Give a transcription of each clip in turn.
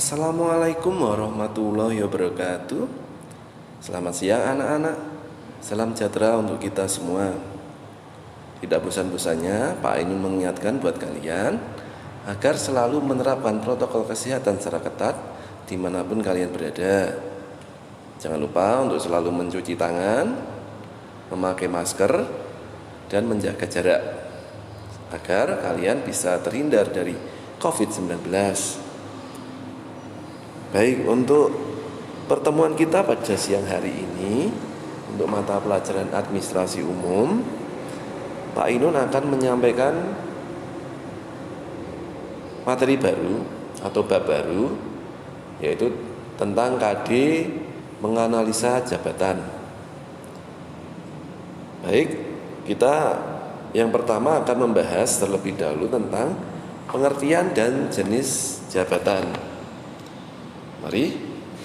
Assalamualaikum warahmatullahi wabarakatuh. Selamat siang anak-anak. Salam sejahtera untuk kita semua. Tidak bosan-bosannya Pak Ainun mengingatkan buat kalian agar selalu menerapkan protokol kesehatan secara ketat dimanapun kalian berada. Jangan lupa untuk selalu mencuci tangan, memakai masker, dan menjaga jarak agar kalian bisa terhindar dari COVID-19. Baik, untuk pertemuan kita pada siang hari ini untuk mata pelajaran administrasi umum, Pak Ainun akan menyampaikan materi baru atau bab baru, yaitu tentang KD menganalisa jabatan. Baik, kita yang pertama akan membahas terlebih dahulu tentang pengertian dan jenis jabatan. Mari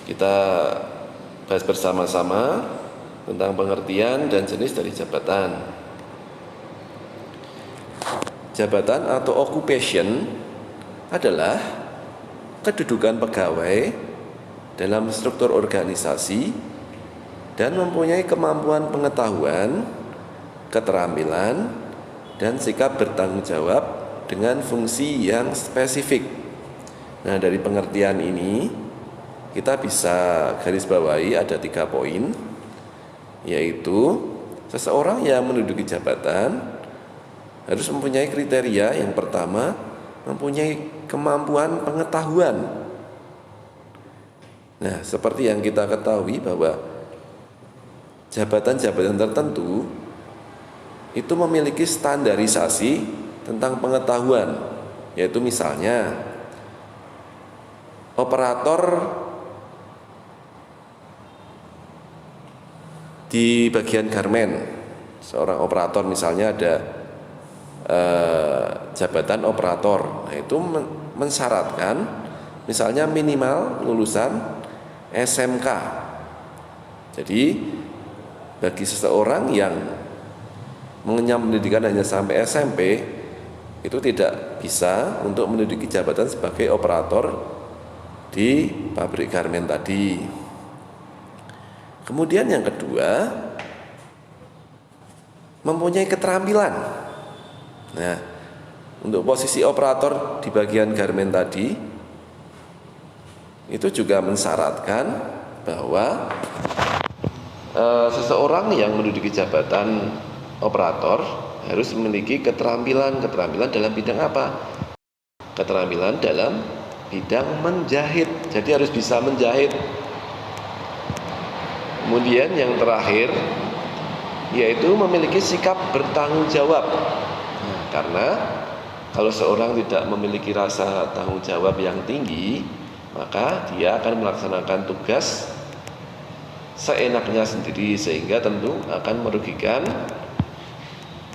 kita bahas bersama-sama tentang pengertian dan jenis dari jabatan. Jabatan atau occupation adalah kedudukan pegawai dalam struktur organisasi dan mempunyai kemampuan pengetahuan, keterampilan, dan sikap bertanggung jawab dengan fungsi yang spesifik. Nah, dari pengertian ini kita bisa garis bawahi ada 3 poin, yaitu seseorang yang menduduki jabatan harus mempunyai kriteria. Yang pertama, mempunyai kemampuan pengetahuan. Nah, seperti yang kita ketahui bahwa jabatan-jabatan tertentu itu memiliki standarisasi tentang pengetahuan, yaitu misalnya operator di bagian garmen. Seorang operator misalnya ada jabatan operator. Nah, itu mensyaratkan misalnya minimal lulusan SMK. Jadi bagi seseorang yang mengenyam pendidikan hanya sampai SMP, itu tidak bisa untuk menduduki jabatan sebagai operator di pabrik garmen tadi. Kemudian yang kedua, mempunyai keterampilan. Nah, untuk posisi operator di bagian garmen tadi itu juga mensyaratkan bahwa seseorang yang menduduki jabatan operator harus memiliki keterampilan dalam bidang apa? Keterampilan dalam bidang menjahit. Jadi harus bisa menjahit. Kemudian yang terakhir yaitu memiliki sikap bertanggung jawab. Karena kalau seorang tidak memiliki rasa tanggung jawab yang tinggi, maka dia akan melaksanakan tugas seenaknya sendiri, sehingga tentu akan merugikan.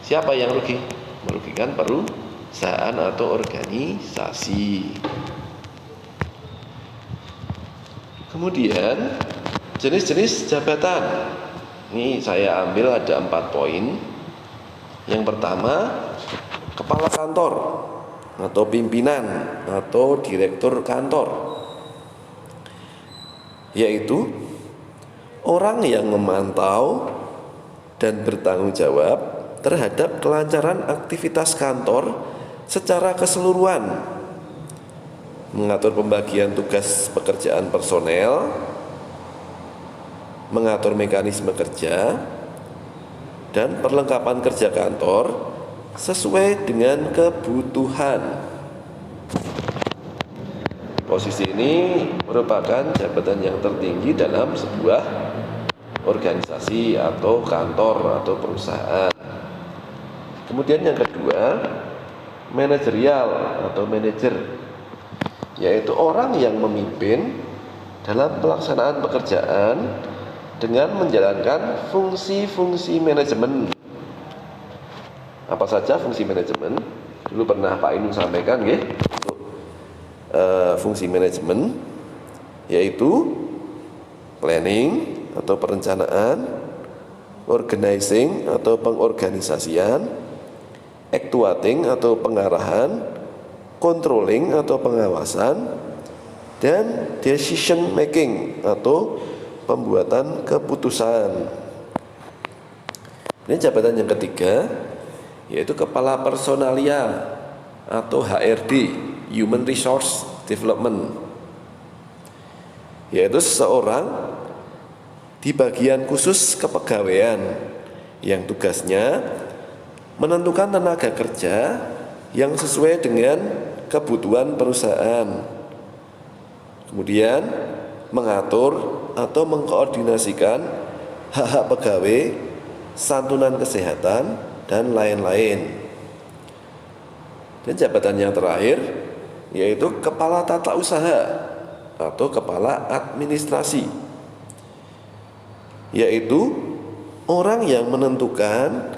Siapa yang rugi? Merugikan perusahaan atau organisasi. Kemudian jenis-jenis jabatan. Ini saya ambil ada 4 poin. Yang pertama, kepala kantor atau pimpinan atau direktur kantor, yaitu orang yang memantau dan bertanggung jawab terhadap kelancaran aktivitas kantor secara keseluruhan, mengatur pembagian tugas pekerjaan personel, mengatur mekanisme kerja, dan perlengkapan kerja kantor sesuai dengan kebutuhan. Posisi ini merupakan jabatan yang tertinggi dalam sebuah organisasi atau kantor atau perusahaan. Kemudian yang kedua, manajerial atau manajer, yaitu orang yang memimpin dalam pelaksanaan pekerjaan dengan menjalankan fungsi-fungsi manajemen. Apa saja fungsi manajemen? Dulu pernah Pak Ainun sampaikan ya, untuk fungsi manajemen, yaitu planning atau perencanaan, organizing atau pengorganisasian, actuating atau pengarahan, controlling atau pengawasan, dan decision making atau pembuatan keputusan. Ini jabatan yang ketiga, yaitu Kepala Personalia atau HRD, Human Resource Development, yaitu seseorang di bagian khusus kepegawaian yang tugasnya menentukan tenaga kerja yang sesuai dengan kebutuhan perusahaan, kemudian mengatur atau mengkoordinasikan hak-hak pegawai, santunan kesehatan, dan lain-lain. Dan jabatan yang terakhir yaitu Kepala Tata Usaha atau Kepala Administrasi, yaitu orang yang menentukan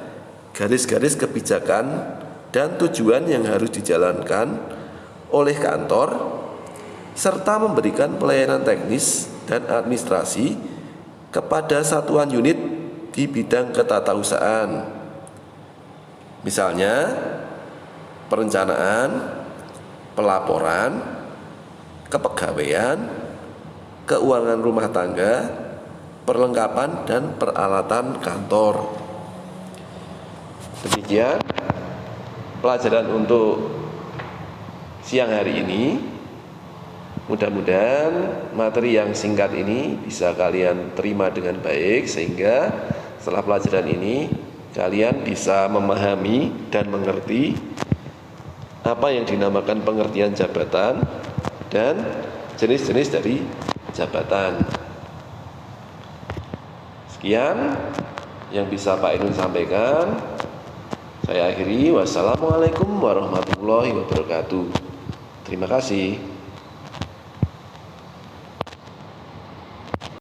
garis-garis kebijakan dan tujuan yang harus dijalankan oleh kantor, serta memberikan pelayanan teknis dan administrasi kepada satuan unit di bidang ketatausahaan. Misalnya perencanaan, pelaporan, kepegawaian, keuangan rumah tangga, perlengkapan dan peralatan kantor. Demikian pelajaran untuk siang hari ini. Mudah-mudahan materi yang singkat ini bisa kalian terima dengan baik, sehingga setelah pelajaran ini kalian bisa memahami dan mengerti apa yang dinamakan pengertian jabatan dan jenis-jenis dari jabatan. Sekian yang bisa Pak Ainun sampaikan. Saya akhiri. Wassalamualaikum warahmatullahi wabarakatuh. Terima kasih.